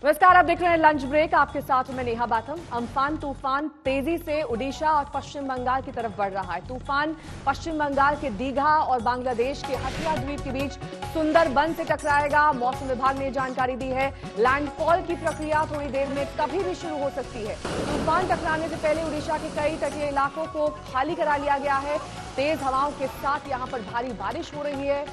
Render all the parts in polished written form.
नमस्कार, आप देख रहे हैं लंच ब्रेक। आपके साथ मैं नेहा बाथम। अम्फान तूफान तेजी से ओडिशा और पश्चिम बंगाल की तरफ बढ़ रहा है। तूफान पश्चिम बंगाल के दीघा और बांग्लादेश के हटिया द्वीप के बीच सुंदरबन से टकराएगा। मौसम विभाग ने जानकारी दी है, लैंडफॉल की प्रक्रिया थोड़ी देर में कभी भी शुरू हो सकती है। तूफान टकराने से पहले ओडिशा के कई तटीय इलाकों को खाली करा लिया गया है। तेज हवाओं के साथ यहां पर भारी बारिश हो रही है।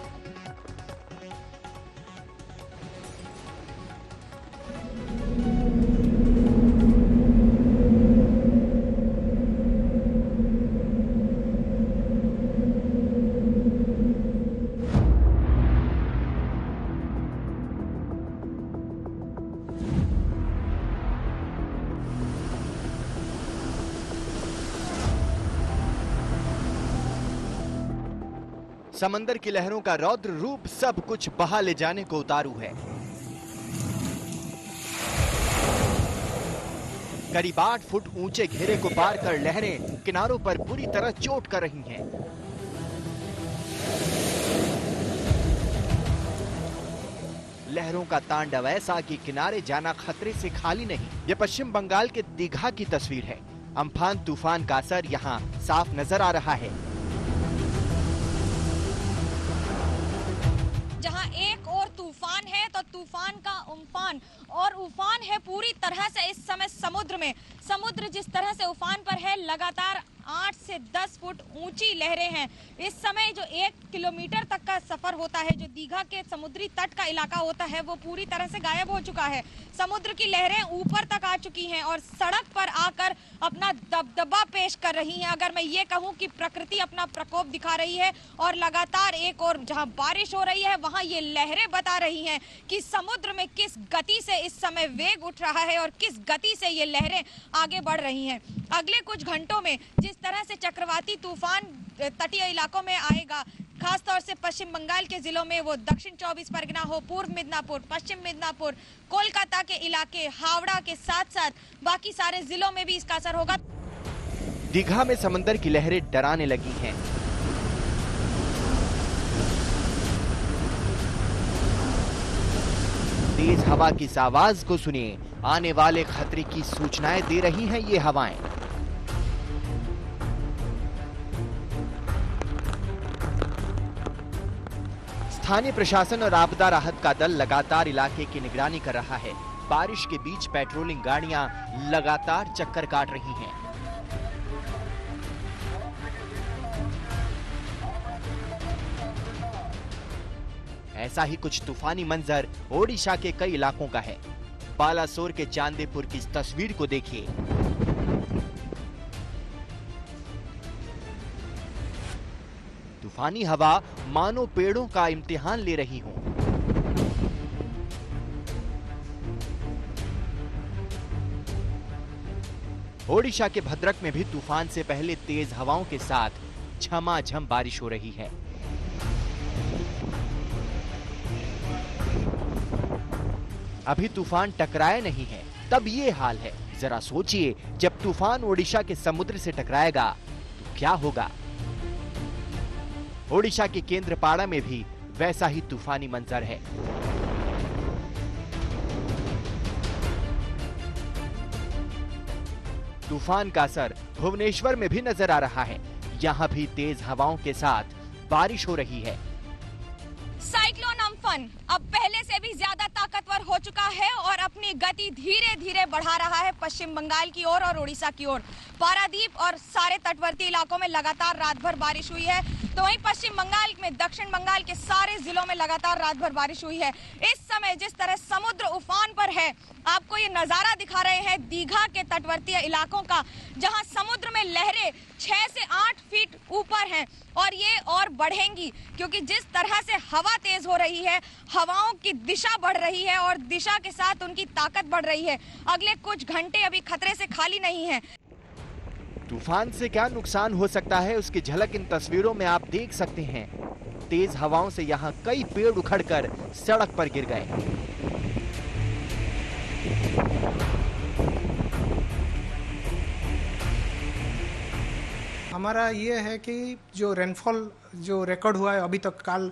समंदर की लहरों का रौद्र रूप सब कुछ बहा ले जाने को उतारू है। करीब 8 फुट ऊंचे घेरे को पार कर लहरें किनारों पर बुरी तरह चोट कर रही हैं। लहरों का तांडव ऐसा कि किनारे जाना खतरे से खाली नहीं। यह पश्चिम बंगाल के दीघा की तस्वीर है। अम्फान तूफान का असर यहाँ साफ नजर आ रहा है। जहां एक और तूफान है तो तूफान का उम्फान और उफान है पूरी तरह से इस समय समुद्र में। समुद्र जिस तरह से उफान पर है, लगातार 8 से 10 फुट ऊंची लहरें हैं। इस समय जो 1 किलोमीटर तक का सफर होता है, जो दीघा के समुद्री तट का इलाका होता है, वो पूरी तरह से गायब हो चुका है। समुद्र की लहरें ऊपर तक आ चुकी हैं और सड़क पर आकर अपना दबदबा पेश कर रही हैं। अगर मैं ये कहूं कि प्रकृति अपना प्रकोप दिखा रही है और लगातार एक और जहां बारिश हो रही है वहां ये लहरें बता रही हैं कि समुद्र में किस गति से इस समय वेग उठ रहा है और किस गति से ये लहरें आगे बढ़ रही हैं। अगले कुछ घंटों में जिस तरह से चक्रवाती तूफान तटीय इलाकों में आएगा, खासतौर से पश्चिम बंगाल के जिलों में, वो दक्षिण 24 परगना हो, पूर्व मिदनापुर, पश्चिम मिदनापुर, कोलकाता के इलाके, हावड़ा के साथ साथ बाकी सारे जिलों में भी इसका असर होगा। दीघा में समंदर की लहरें डराने लगी हैं। तेज हवा की इस आवाज को सुनिए। आने वाले खतरे की सूचनाएं दे रही हैं ये हवाएं। स्थानीय प्रशासन और आपदा राहत का दल लगातार इलाके की निगरानी कर रहा है। बारिश के बीच पेट्रोलिंग गाड़ियां लगातार चक्कर काट रही हैं। ऐसा ही कुछ तूफानी मंजर ओडिशा के कई इलाकों का है। बालासोर के चांदीपुर की इस तस्वीर को देखिए। तूफानी हवा मानो पेड़ों का इम्तिहान ले रही हो। ओडिशा के भद्रक में भी तूफान से पहले तेज हवाओं के साथ झमाझम बारिश हो रही है। अभी तूफान टकराया नहीं है, तब ये हाल है। जरा सोचिए, जब तूफान ओडिशा के समुद्र से टकराएगा तो क्या होगा। ओडिशा के केंद्रपाड़ा में भी वैसा ही तूफानी मंजर है। तूफान का असर भुवनेश्वर में भी नजर आ रहा है। यहाँ भी तेज हवाओं के साथ बारिश हो रही है। साइक्लोन अम्फन अब पहले से भी ज्यादा ताकतवर हो चुका है और अपनी गति धीरे धीरे बढ़ा रहा है पश्चिम बंगाल की ओर और उड़ीसा की ओर। पारादीप और सारे तटवर्ती इलाकों में लगातार रात भर बारिश हुई है, तो वहीं पश्चिम बंगाल में, दक्षिण बंगाल के सारे जिलों में लगातार रात भर बारिश हुई है। इस समय जिस तरह समुद्र उफान पर है, आपको ये नजारा दिखा रहे हैं दीघा के तटवर्ती इलाकों का, जहां समुद्र में लहरें 6 से 8 फीट ऊपर हैं और ये और बढ़ेंगी, क्योंकि जिस तरह से हवा तेज हो रही है, हवाओं की दिशा बढ़ रही है और दिशा के साथ उनकी ताकत बढ़ रही है। अगले कुछ घंटे अभी खतरे से खाली नहीं है। तूफान से क्या नुकसान हो सकता है, उसकी झलक इन तस्वीरों में आप देख सकते हैं। तेज हवाओं से यहाँ कई पेड़ उखड़कर सड़क पर गिर गए। हमारा ये है कि जो रेनफॉल जो रिकॉर्ड हुआ है अभी तक, कल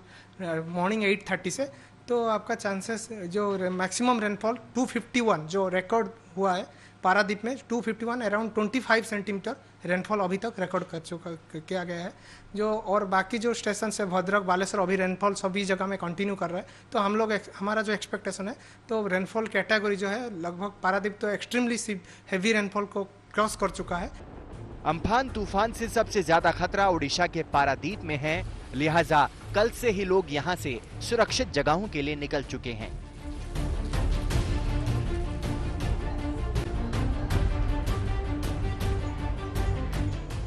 मॉर्निंग 8:30 से तो आपका चांसेस जो मैक्सिमम रेनफॉल 251 जो रिकॉर्ड हुआ है पारादीप में 251 अराउंड 25 सेंटीमीटर रेनफॉल अभी तक रिकॉर्ड किया गया है। जो और बाकी जो स्टेशन है भद्रक बालेश्वर अभी रेनफॉल सभी जगह में कंटिन्यू कर रहा है। तो हम लोग हमारा जो एक्सपेक्टेशन है तो रेनफॉल कैटेगरी जो है लगभग पारादीप तो एक्सट्रीमली हैवी रेनफॉल को क्रॉस कर चुका है। अम्फान तूफान से सबसे ज्यादा खतरा उड़ीसा के पारादीप में है, लिहाजा कल से ही लोग यहां से सुरक्षित जगहों के लिए निकल चुके हैं।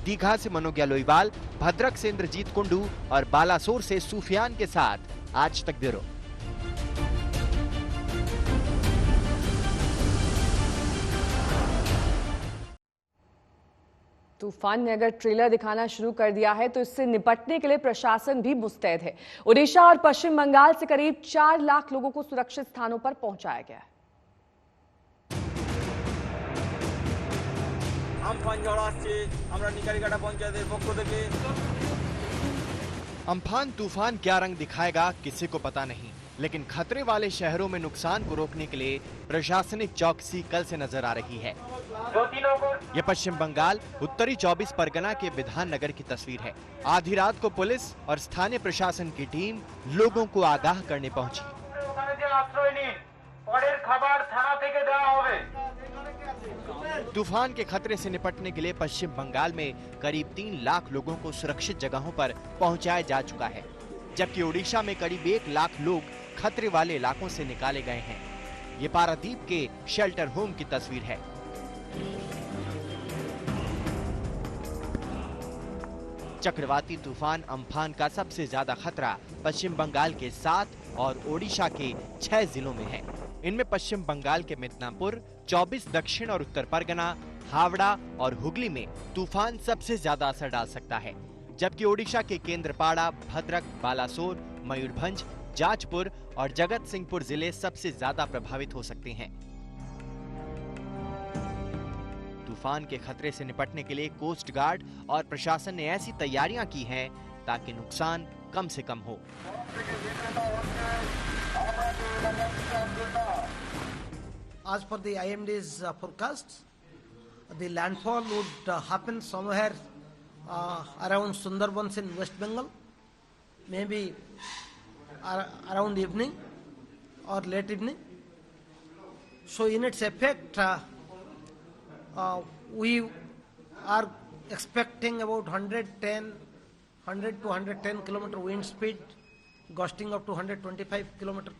दीघा से मनोज्ञा लोईवाल, भद्रक से इंद्रजीत कुंडू और बालासोर से सूफियान के साथ आज तक ब्यूरो। तूफान ने अगर ट्रेलर दिखाना शुरू कर दिया है तो इससे निपटने के लिए प्रशासन भी मुस्तैद है। ओडिशा और पश्चिम बंगाल से करीब 4 लाख लोगों को सुरक्षित स्थानों पर पहुंचाया गया है। अम्फान तूफान क्या रंग दिखाएगा किसी को पता नहीं, लेकिन खतरे वाले शहरों में नुकसान को रोकने के लिए प्रशासनिक चौकसी कल से नजर आ रही है। यह पश्चिम बंगाल उत्तरी 24 परगना के विधान नगर की तस्वीर है। आधी रात को पुलिस और स्थानीय प्रशासन की टीम लोगों को आगाह करने पहुंची। तूफान के खतरे से निपटने के लिए पश्चिम बंगाल में करीब 3 लाख लोगों को सुरक्षित जगहों पर पहुंचाया जा चुका है, जबकि ओडिशा में करीब 1 लाख लोग खतरे वाले इलाकों से निकाले गए हैं। ये पारादीप के शेल्टर होम की तस्वीर है। चक्रवाती तूफान अम्फान का सबसे ज्यादा खतरा पश्चिम बंगाल के 7 और ओडिशा के 6 जिलों में है। इनमें पश्चिम बंगाल के मिदनापुर, 24 दक्षिण और उत्तर परगना, हावड़ा और हुगली में तूफान सबसे ज्यादा असर डाल सकता है, जबकि ओडिशा के केंद्रपाड़ा, भद्रक, बालासोर, मयूरभंज, जाजपुर और जगत सिंहपुर जिले सबसे ज्यादा प्रभावित हो सकते हैं। तूफान के खतरे से निपटने के लिए कोस्ट गार्ड और प्रशासन ने ऐसी तैयारियां की हैं ताकि नुकसान कम से कम हो। As per the IMD's forecast, the landfall would happen somewhere around Sundarbans in West Bengal, maybe around evening or late evening. So in its effect, we are expecting about 100 to 110 kilometer wind speed, gusting up to 125 kilometer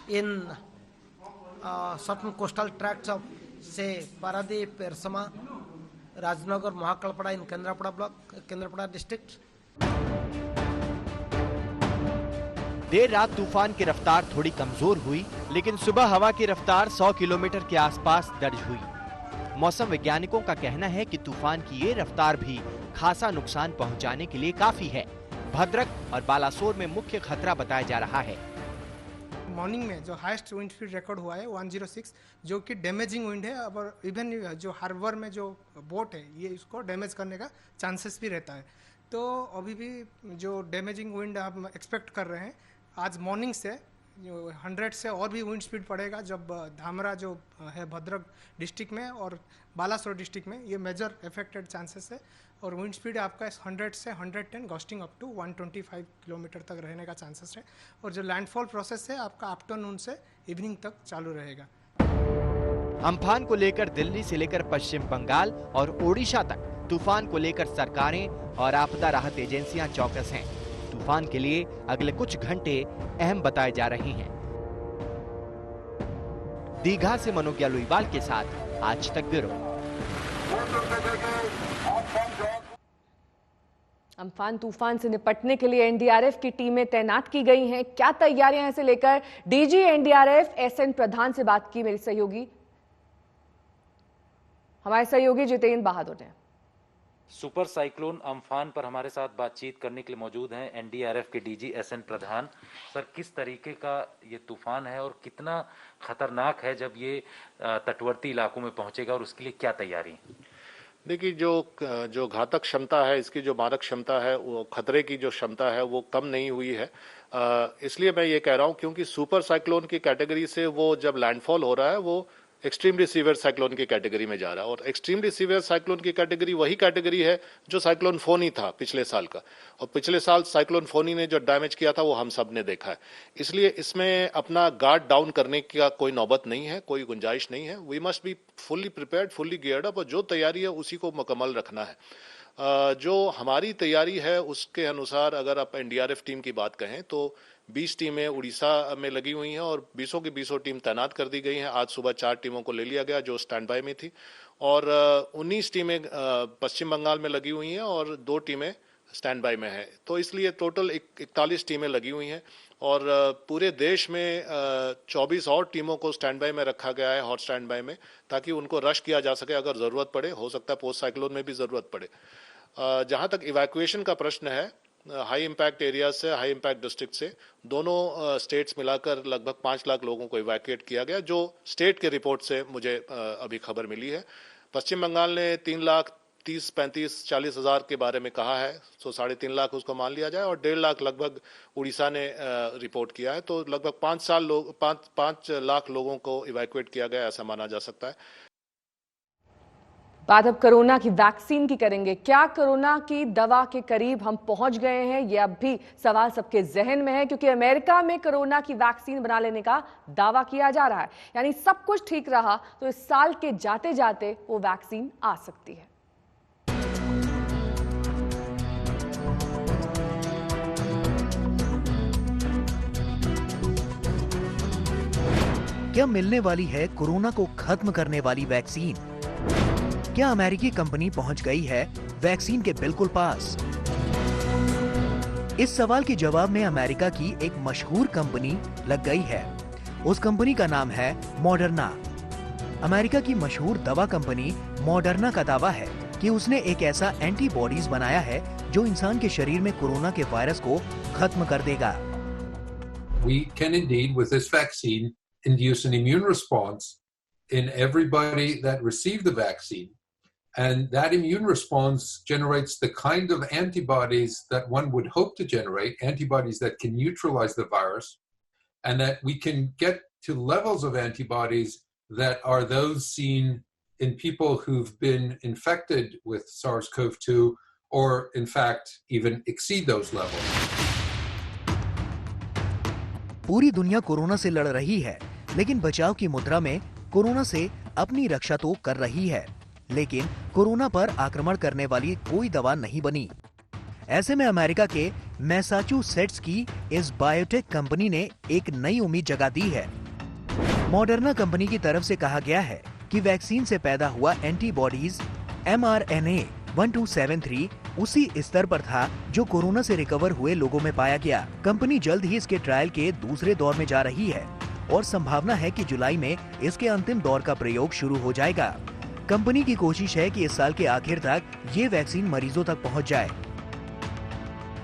in certain coastal tracts of say Paradeep, Ersama, Rajnagar, Mahakalpada in Kendrapada block, Kendrapada district. देर रात तूफान की रफ्तार थोड़ी कमजोर हुई, लेकिन सुबह हवा की रफ्तार 100 किलोमीटर के आसपास दर्ज हुई। मौसम वैज्ञानिकों का कहना है कि तूफान की ये रफ्तार भी खासा नुकसान पहुंचाने के लिए काफी है। भद्रक और बालासोर में मुख्य खतरा बताया जा रहा है। मॉर्निंग में जो हाईएस्ट विंड स्पीड रिकॉर्ड हुआ है 106, जो कि डैमेजिंग विंड है, और इवन जो हार्बर में जो बोट है ये इसको डैमेज करने का चांसेस भी रहता है। तो अभी भी जो डैमेजिंग विंड हम एक्सपेक्ट कर रहे हैं, आज मॉर्निंग से 100 से और भी विंड स्पीड पड़ेगा जब धामरा जो है भद्रक डिस्ट्रिक्ट में और बालासोर डिस्ट्रिक्ट में, ये मेजर इफेक्टेड चांसेस है। और विंड स्पीड आपका 100 से 110 गस्टिंग अप टू 125 किलोमीटर तक रहने का चांसेस है। और जो लैंडफॉल प्रोसेस है आपका आफ्टरनून से इवनिंग तक चालू रहेगा। अम्फान को लेकर दिल्ली से लेकर पश्चिम बंगाल और ओडिशा तक तूफान को लेकर सरकारें और आपदा राहत एजेंसियां चौकस हैं। तूफान के लिए अगले कुछ घंटे अहम बताए जा रहे हैं। दीघा से मनोज्ञा लोईवाल के साथ आज तक ब्यूरो। अम्फान तूफान से निपटने के लिए एनडीआरएफ की टीमें तैनात की गई हैं। क्या तैयारियां हैं, इसे लेकर डीजी एनडीआरएफ एसएन प्रधान से बात की हमारे सहयोगी जितेंद्र बहादुर ने। सुपर साइक्लोन अम्फान पर हमारे साथ बातचीत करने के लिए मौजूद हैं एनडीआरएफ के डीजी एसएन प्रधान। सर, किस तरीके का ये तूफान है और कितना खतरनाक है जब ये तटवर्ती इलाकों में पहुंचेगा और उसके लिए क्या तैयारी? देखिए, जो घातक क्षमता है, इसकी जो मारक क्षमता है, वो खतरे की जो क्षमता है वो कम नहीं हुई है। इसलिए मैं ये कह रहा हूँ क्योंकि सुपर साइक्लोन की कैटेगरी से वो जब लैंडफॉल हो रहा है वो एक्सट्रीमली सीवियर साइक्लोन की कैटेगरी में जा रहा है, और एक्सट्रीमली सीवियर साइक्लोन की कैटेगरी वही कैटेगरी है जो साइक्लोन फोनी था पिछले साल का, और पिछले साल साइक्लोन फोनी ने जो डैमेज किया था वो हम सब ने देखा है। इसलिए इसमें अपना गार्ड डाउन करने का कोई नौबत नहीं है, कोई गुंजाइश नहीं है। We must be fully prepared, fully geared up, और जो तैयारी है उसी को मुकम्मल रखना है। जो हमारी तैयारी है उसके अनुसार अगर आप एनडीआरएफ टीम की बात कहें तो 20 टीमें उड़ीसा में लगी हुई हैं और 20 की 20 टीम तैनात कर दी गई हैं। आज सुबह 4 टीमों को ले लिया गया जो स्टैंड बाय में थी, और 19 टीमें पश्चिम बंगाल में लगी हुई हैं और 2 टीमें स्टैंड बाय में हैं। तो इसलिए टोटल 41 टीमें लगी हुई हैं, और पूरे देश में 24 और टीमों को स्टैंड बाय में रखा गया है, हॉट स्टैंड बाय में, ताकि उनको रश किया जा सके अगर ज़रूरत पड़े। हो सकता है पोस्ट साइक्लोन में भी ज़रूरत पड़े। जहाँ तक इवैक्यूएशन का प्रश्न है, हाई इम्पैक्ट एरियाज से, हाई इम्पैक्ट डिस्ट्रिक्ट से, दोनों स्टेट्स मिलाकर लगभग 5 लाख लोगों को इवैक्यूएट किया गया, जो स्टेट के रिपोर्ट से मुझे अभी खबर मिली है। पश्चिम बंगाल ने 3,30,35,40 हज़ार के बारे में कहा है, तो 3.5 लाख उसको मान लिया जाए, और 1.5 लाख लगभग उड़ीसा ने रिपोर्ट किया है। तो लगभग 5 लाख लोगों को इवैक्यूएट किया गया, ऐसा माना जा सकता है। बात अब कोरोना की वैक्सीन की करेंगे। क्या कोरोना की दवा के करीब हम पहुंच गए हैं? ये अब भी सवाल सबके जहन में है, क्योंकि अमेरिका में कोरोना की वैक्सीन बना लेने का दावा किया जा रहा है। यानी सब कुछ ठीक रहा तो इस साल के जाते जाते वो वैक्सीन आ सकती है। क्या मिलने वाली है कोरोना को खत्म करने वाली वैक्सीन? क्या अमेरिकी कंपनी पहुंच गई है वैक्सीन के बिल्कुल पास? इस सवाल के जवाब में अमेरिका की एक मशहूर कंपनी लग गई है। उस कंपनी का नाम है मॉडर्ना। अमेरिका की मशहूर दवा कंपनी मॉडर्ना का दावा है कि उसने एक ऐसा एंटीबॉडीज बनाया है जो इंसान के शरीर में कोरोना के वायरस को खत्म कर देगा। We can indeed with this vaccine induce an immune response in everybody that received the vaccine. And that immune response generates the kind of antibodies that one would hope to generate, antibodies that can neutralize the virus, and that we can get to levels of antibodies that are those seen in people who've been infected with SARS-CoV-2, or in fact even exceed those levels. पूरी दुनिया corona से लड़ रही है, लेकिन बचाव की मुद्रा में कोरोना से अपनी रक्षा तो कर रही है, लेकिन कोरोना पर आक्रमण करने वाली कोई दवा नहीं बनी। ऐसे में अमेरिका के मैसाचुसेट्स की इस बायोटेक कंपनी ने एक नई उम्मीद जगा दी है। मॉडर्ना कंपनी की तरफ से कहा गया है कि वैक्सीन से पैदा हुआ एंटीबॉडीज mRNA 1273 उसी स्तर पर था जो कोरोना से रिकवर हुए लोगों में पाया गया। कंपनी जल्द ही इसके ट्रायल के दूसरे दौर में जा रही है और संभावना है कि जुलाई में इसके अंतिम दौर का प्रयोग शुरू हो जाएगा। कंपनी की कोशिश है कि इस साल के आखिर तक ये वैक्सीन मरीजों तक पहुंच जाए।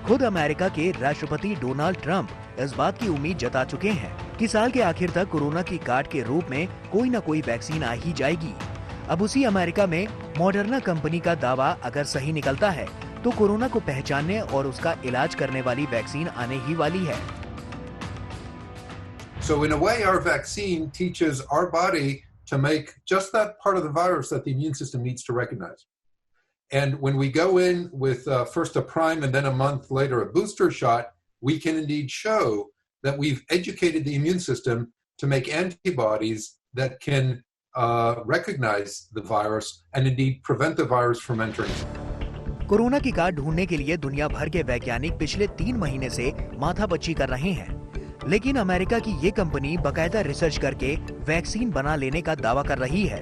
खुद अमेरिका के राष्ट्रपति डोनाल्ड ट्रंप इस बात की उम्मीद जता चुके हैं कि साल के आखिर तक कोरोना की काट के रूप में कोई न कोई वैक्सीन आ ही जाएगी। अब उसी अमेरिका में मॉडर्ना कंपनी का दावा अगर सही निकलता है तो कोरोना को पहचानने और उसका इलाज करने वाली वैक्सीन आने ही वाली है। So in a way, our vaccine teaches our body to make just that part of the virus that the immune system needs to recognize. And when we go in with first a prime and then a month later a booster shot, we can indeed show that we've educated the immune system to make antibodies that can recognize the virus and indeed prevent the virus from entering. Corona की काट ढूंढने के लिए दुनिया भर के वैज्ञानिक पिछले 3 महीने से माथापच्ची कर रहे हैं, लेकिन अमेरिका की ये कंपनी बाकायदा रिसर्च करके वैक्सीन बना लेने का दावा कर रही है।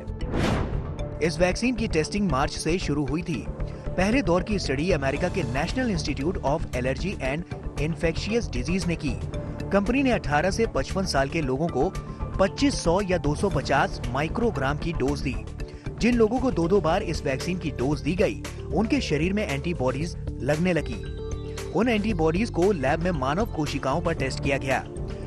इस वैक्सीन की टेस्टिंग मार्च से शुरू हुई थी। पहले दौर की स्टडी अमेरिका के national institute of allergy and infectious disease ने की। कंपनी ने 18 से 55 साल के लोगों को 2500 या 250 माइक्रोग्राम की डोज दी। जिन लोगों को 2-2 बार इस वैक्सीन की डोज दी गई, उनके शरीर में एंटीबॉडीज लगने लगी। उन एंटीबॉडीज को लैब में मानव कोशिकाओं पर टेस्ट किया गया।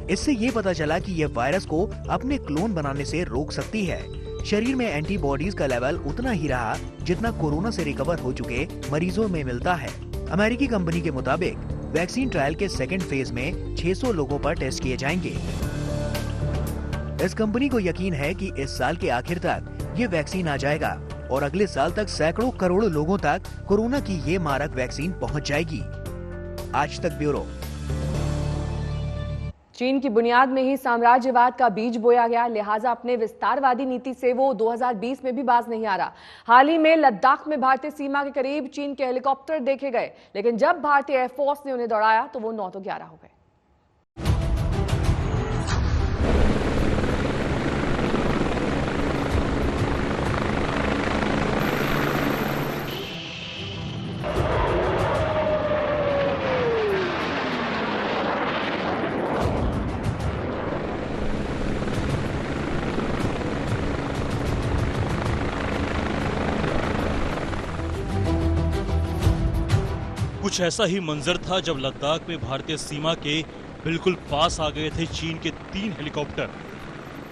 इससे ये पता चला कि यह वायरस को अपने क्लोन बनाने से रोक सकती है। शरीर में एंटीबॉडीज का लेवल उतना ही रहा जितना कोरोना से रिकवर हो चुके मरीजों में मिलता है। अमेरिकी कंपनी के मुताबिक वैक्सीन ट्रायल के सेकेंड फेज में 600 लोगों पर टेस्ट किए जाएंगे। इस कंपनी को यकीन है कि इस साल के आखिर तक ये वैक्सीन आ जाएगा और अगले साल तक सैकड़ों करोड़ लोगों तक कोरोना की ये मारक वैक्सीन पहुंच जाएगी। आज तक ब्यूरो। चीन की बुनियाद में ही साम्राज्यवाद का बीज बोया गया, लिहाजा अपने विस्तारवादी नीति से वो 2020 में भी बाज नहीं आ रहा। हाल ही में लद्दाख में भारतीय सीमा के करीब चीन के हेलीकॉप्टर देखे गए, लेकिन जब भारतीय एयरफोर्स ने उन्हें दौड़ाया तो वो 9 तो 11 हो गए। कुछ ऐसा ही मंजर था जब लद्दाख में भारतीय सीमा के बिल्कुल पास आ गए थे चीन के 3 हेलीकॉप्टर।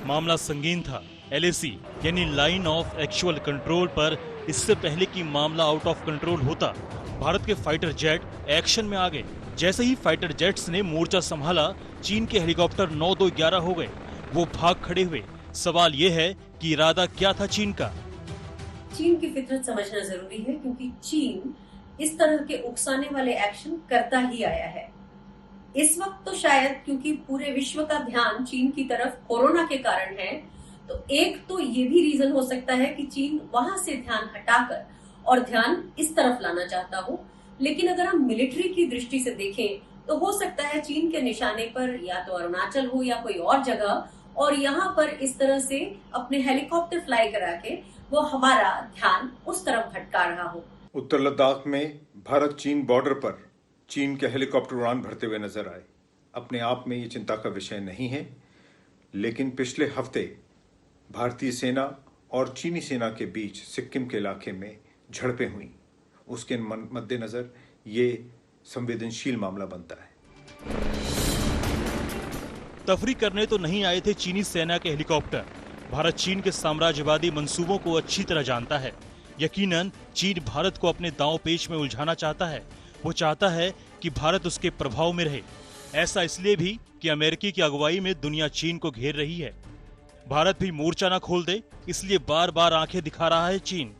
मामला संगीन था। LAC यानी लाइन ऑफ एक्चुअल कंट्रोल पर इससे पहले कि मामला आउट ऑफ कंट्रोल होता, भारत के फाइटर जेट एक्शन में आ गए। जैसे ही फाइटर जेट्स ने मोर्चा संभाला, चीन के हेलीकॉप्टर 9 तो 11 हो गए। वो भाग खड़े हुए। सवाल ये है कि इरादा क्या था चीन का? चीन की फितरत समझना जरूरी है, क्योंकि चीन इस तरह के उकसाने वाले एक्शन करता ही आया है। इस वक्त तो शायद क्योंकि पूरे विश्व का ध्यान चीन की तरफ कोरोना के कारण है, तो एक तो ये भी रीजन हो सकता है कि चीन वहां से ध्यान हटाकर और ध्यान इस तरफ लाना चाहता हो। लेकिन अगर हम मिलिट्री की दृष्टि से देखें तो हो सकता है चीन के निशाने पर या तो अरुणाचल हो या कोई और जगह, और यहाँ पर इस तरह से अपने हेलीकॉप्टर फ्लाई करा के वो हमारा ध्यान उस तरफ भटका रहा हो। उत्तर लद्दाख में भारत चीन बॉर्डर पर चीन के हेलीकॉप्टर उड़ान भरते हुए नजर आए। अपने आप में ये चिंता का विषय नहीं है, लेकिन पिछले हफ्ते भारतीय सेना और चीनी सेना के बीच सिक्किम के इलाके में झड़पें हुई। उसके मद्देनजर ये संवेदनशील मामला बनता है। तफरी करने तो नहीं आए थे चीनी सेना के हेलीकॉप्टर। भारत चीन के साम्राज्यवादी मंसूबों को अच्छी तरह जानता है। यकीनन चीन भारत को अपने दांव पेच में उलझाना चाहता है। वो चाहता है कि भारत उसके प्रभाव में रहे। ऐसा इसलिए भी कि अमेरिकी की अगुवाई में दुनिया चीन को घेर रही है। भारत भी मोर्चा न खोल दे, इसलिए बार बार आंखें दिखा रहा है चीन।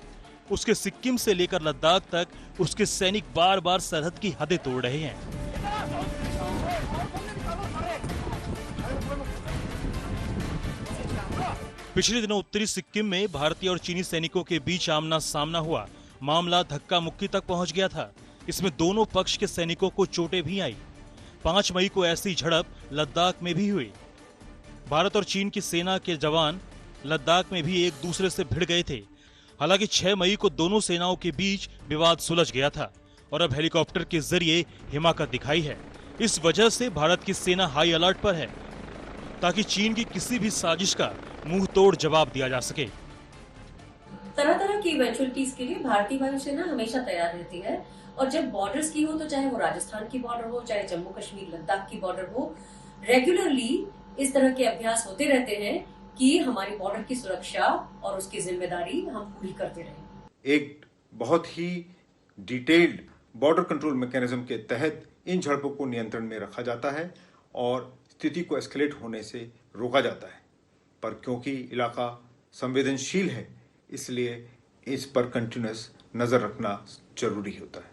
उसके सिक्किम से लेकर लद्दाख तक उसके सैनिक बार बार सरहद की हदें तोड़ रहे हैं। पिछले दिनों उत्तरी सिक्किम में भारतीय और चीनी सैनिकों के बीच आमना सामना हुआ। मामला धक्का मुक्की तक पहुंच गया था। इसमें दोनों पक्ष के सैनिकों को चोटें भी आई। 5 मई को ऐसी झड़प लद्दाख में भी हुई। भारत और चीन की सेना के जवान लद्दाख में भी एक दूसरे से भिड़ गए थे। हालांकि 6 मई को दोनों सेनाओं के बीच विवाद सुलझ गया था और अब हेलीकॉप्टर के जरिए हिमाकत दिखाई है। इस वजह से भारत की सेना हाई अलर्ट पर है, ताकि चीन की किसी भी साजिश का मुंह तोड़ जवाब दिया जा सके। तरह तरह की इवेंचुअलिटीज के लिए भारतीय वायुसेना हमेशा तैयार रहती है, और जब बॉर्डर्स की हो, तो चाहे वो राजस्थान की बॉर्डर हो, चाहे जम्मू कश्मीर लद्दाख की बॉर्डर हो, रेगुलरली इस तरह के अभ्यास होते रहते हैं कि हमारी बॉर्डर की सुरक्षा और उसकी जिम्मेदारी हम पूरी करते रहें। एक बहुत ही डिटेल्ड बॉर्डर कंट्रोल मैकेनिज्म के तहत इन झड़पों को नियंत्रण में रखा जाता है और स्थिति को एस्केलेट होने से रोका जाता है। पर क्योंकि इलाका संवेदनशील है, इसलिए इस पर कंटिन्यूअस नजर रखना जरूरी होता है।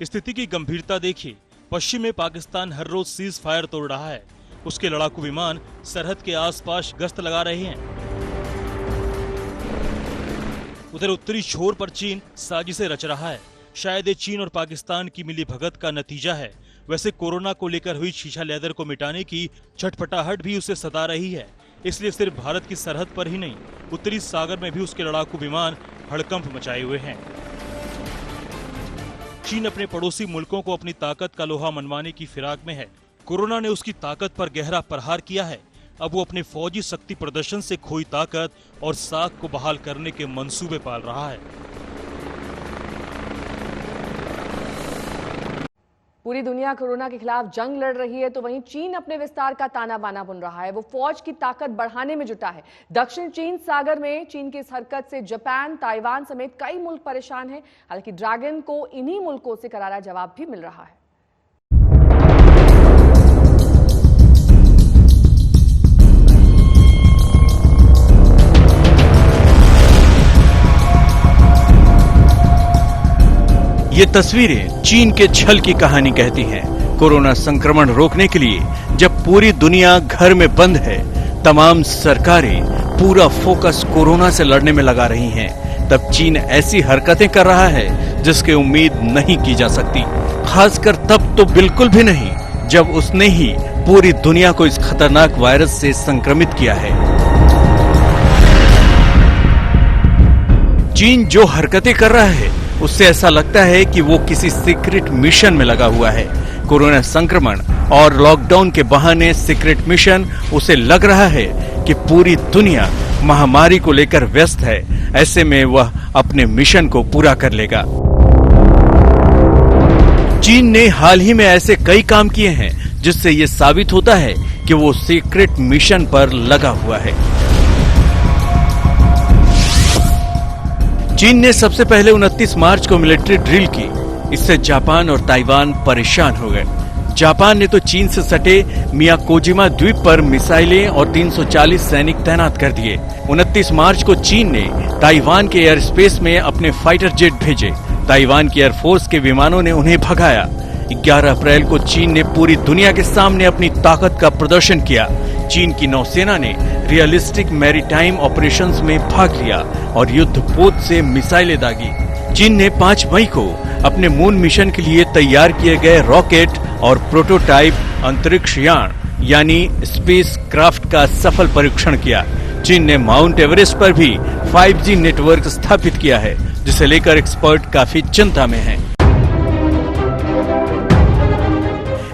स्थिति की गंभीरता देखिए। पश्चिम में पाकिस्तान हर रोज सीज फायर तोड़ रहा है। उसके लड़ाकू विमान सरहद के आसपास गश्त लगा रहे हैं। उधर उत्तरी छोर पर चीन साजिशें रच रहा है। शायद ये चीन और पाकिस्तान की मिली भगत का नतीजा है। वैसे कोरोना को लेकर हुई शीशा लेदर को मिटाने की छटपटाहट भी उसे सता रही है। इसलिए सिर्फ भारत की सरहद पर ही नहीं, उत्तरी सागर में भी उसके लड़ाकू विमान हड़कंप मचाए हुए हैं। चीन अपने पड़ोसी मुल्कों को अपनी ताकत का लोहा मनवाने की फिराक में है। कोरोना ने उसकी ताकत पर गहरा प्रहार किया है। अब वो अपने फौजी शक्ति प्रदर्शन से खोई ताकत और साख को बहाल करने के मंसूबे पाल रहा है। पूरी दुनिया कोरोना के खिलाफ जंग लड़ रही है, तो वहीं चीन अपने विस्तार का ताना बाना बुन रहा है। वो फौज की ताकत बढ़ाने में जुटा है। दक्षिण चीन सागर में चीन की इस हरकत से जापान, ताइवान समेत कई मुल्क परेशान हैं। हालांकि ड्रैगन को इन्हीं मुल्कों से करारा जवाब भी मिल रहा है। ये तस्वीरें चीन के छल की कहानी कहती हैं। कोरोना संक्रमण रोकने के लिए जब पूरी दुनिया घर में बंद है, तमाम सरकारें पूरा फोकस कोरोना से लड़ने में लगा रही हैं, तब चीन ऐसी हरकतें कर रहा है जिसकी उम्मीद नहीं की जा सकती। खासकर तब तो बिल्कुल भी नहीं जब उसने ही पूरी दुनिया को इस खतरनाक वायरस से संक्रमित किया है। चीन जो हरकतें कर रहा है उससे ऐसा लगता है कि वो किसी सीक्रेट मिशन में लगा हुआ है। कोरोना संक्रमण और लॉकडाउन के बहाने सीक्रेट मिशन उसे लग रहा है कि पूरी दुनिया महामारी को लेकर व्यस्त है। ऐसे में वह अपने मिशन को पूरा कर लेगा। चीन ने हाल ही में ऐसे कई काम किए हैं जिससे ये साबित होता है कि वो सीक्रेट मिशन पर लगा हुआ है। चीन ने सबसे पहले 29 मार्च को मिलिट्री ड्रिल की। इससे जापान और ताइवान परेशान हो गए। जापान ने तो चीन से सटे मियाकोजिमा द्वीप पर मिसाइलें और 340 सैनिक तैनात कर दिए। 29 मार्च को चीन ने ताइवान के एयर स्पेस में अपने फाइटर जेट भेजे। ताइवान की एयरफोर्स के विमानों ने उन्हें भगाया। 11 अप्रैल को चीन ने पूरी दुनिया के सामने अपनी ताकत का प्रदर्शन किया। चीन की नौसेना ने रियलिस्टिक मैरीटाइम ऑपरेशंस में भाग लिया और युद्धपोत से मिसाइलें दागी। चीन ने 5 मई को अपने मून मिशन के लिए तैयार किए गए रॉकेट और प्रोटोटाइप अंतरिक्ष यान यानी स्पेस क्राफ्ट का सफल परीक्षण किया। चीन ने माउंट एवरेस्ट पर भी 5G नेटवर्क स्थापित किया है, जिसे लेकर एक्सपर्ट काफी चिंता में हैं।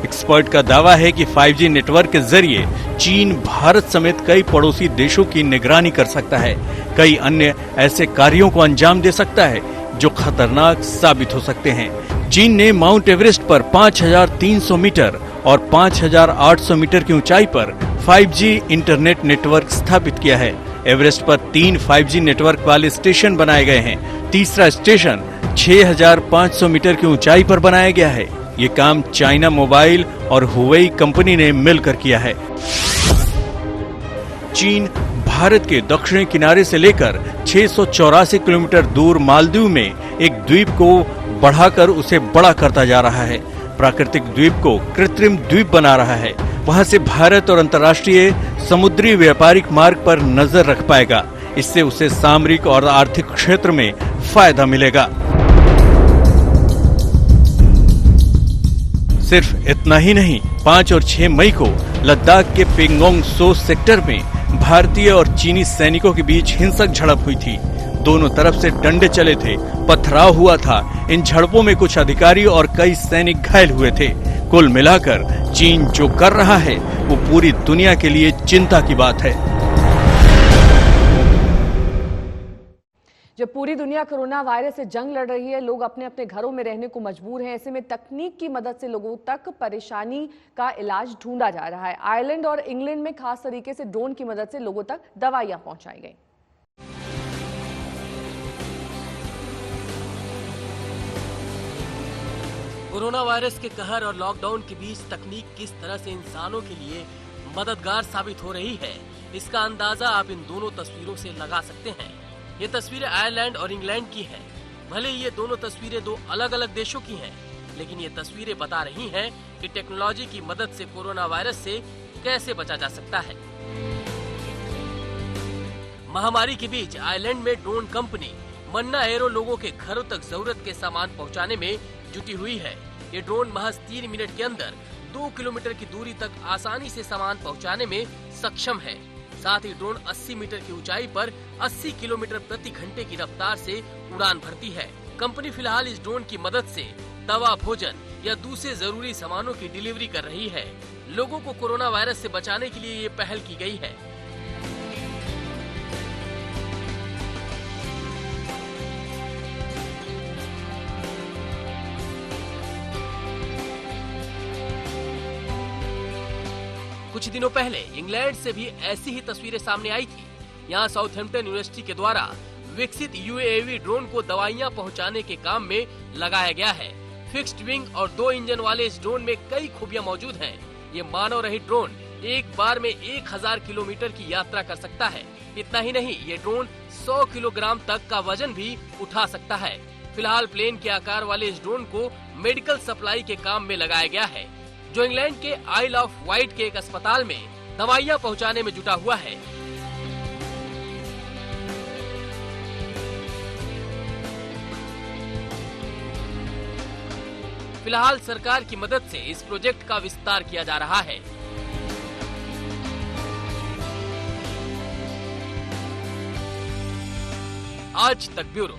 एक्सपर्ट का दावा है कि 5G नेटवर्क के जरिए चीन भारत समेत कई पड़ोसी देशों की निगरानी कर सकता है। कई अन्य ऐसे कार्यों को अंजाम दे सकता है जो खतरनाक साबित हो सकते हैं। चीन ने माउंट एवरेस्ट पर 5300 मीटर और 5800 मीटर की ऊंचाई पर 5G इंटरनेट नेटवर्क स्थापित किया है। एवरेस्ट पर 3 5G नेटवर्क वाले स्टेशन बनाए गए हैं। तीसरा स्टेशन 6500 मीटर की ऊंचाई पर बनाया गया है। ये काम चाइना मोबाइल और हुवेई कंपनी ने मिलकर किया है। चीन भारत के दक्षिणी किनारे से लेकर 684 किलोमीटर दूर मालदीव में एक द्वीप को बढ़ाकर उसे बड़ा करता जा रहा है। प्राकृतिक द्वीप को कृत्रिम द्वीप बना रहा है। वहां से भारत और अंतर्राष्ट्रीय समुद्री व्यापारिक मार्ग पर नजर रख पाएगा। इससे उसे सामरिक और आर्थिक क्षेत्र में फायदा मिलेगा। सिर्फ इतना ही नहीं, 5 और 6 मई को लद्दाख के पेंगोंग सो सेक्टर में भारतीय और चीनी सैनिकों के बीच हिंसक झड़प हुई थी। दोनों तरफ से डंडे चले थे, पथराव हुआ था। इन झड़पों में कुछ अधिकारी और कई सैनिक घायल हुए थे। कुल मिलाकर चीन जो कर रहा है वो पूरी दुनिया के लिए चिंता की बात है। जब पूरी दुनिया कोरोना वायरस से जंग लड़ रही है, लोग अपने अपने घरों में रहने को मजबूर हैं। ऐसे में तकनीक की मदद से लोगों तक परेशानी का इलाज ढूंढा जा रहा है। आयरलैंड और इंग्लैंड में खास तरीके से ड्रोन की मदद से लोगों तक दवाइयां पहुंचाई गई। कोरोना वायरस के कहर और लॉकडाउन के बीच तकनीक किस तरह से इंसानों के लिए मददगार साबित हो रही है, इसका अंदाजा आप इन दोनों तस्वीरों से लगा सकते हैं। ये तस्वीरें आयरलैंड और इंग्लैंड की हैं। भले ही ये दोनों तस्वीरें दो अलग अलग देशों की हैं, लेकिन ये तस्वीरें बता रही हैं कि टेक्नोलॉजी की मदद से कोरोना वायरस से कैसे बचा जा सकता है। महामारी के बीच आयरलैंड में ड्रोन कंपनी मन्ना एरो लोगों के घरों तक जरूरत के सामान पहुंचाने में जुटी हुई है। ये ड्रोन महज 3 मिनट के अंदर 2 किलोमीटर की दूरी तक आसानी से सामान पहुंचाने में सक्षम है। साथ ही ड्रोन 80 मीटर की ऊंचाई पर 80 किलोमीटर प्रति घंटे की रफ्तार से उड़ान भरती है। कंपनी फिलहाल इस ड्रोन की मदद से दवा, भोजन या दूसरे जरूरी सामानों की डिलीवरी कर रही है। लोगों को कोरोना वायरस से बचाने के लिए ये पहल की गई है। कुछ दिनों पहले इंग्लैंड से भी ऐसी ही तस्वीरें सामने आई थी। यहाँ साउथहैम्पटन यूनिवर्सिटी के द्वारा विकसित यूएवी ड्रोन को दवाइयाँ पहुँचाने के काम में लगाया गया है। फिक्स्ड विंग और 2 इंजन वाले इस ड्रोन में कई खूबियां मौजूद हैं। ये मानव रहित ड्रोन एक बार में 1000 किलोमीटर की यात्रा कर सकता है। इतना ही नहीं, ये ड्रोन 100 किलोग्राम तक का वजन भी उठा सकता है। फिलहाल प्लेन के आकार वाले इस ड्रोन को मेडिकल सप्लाई के काम में लगाया गया है, जो इंग्लैंड के आइल ऑफ वाइट के एक अस्पताल में दवाइयाँ पहुँचाने में जुटा हुआ है। फिलहाल सरकार की मदद से इस प्रोजेक्ट का विस्तार किया जा रहा है। आज तक ब्यूरो।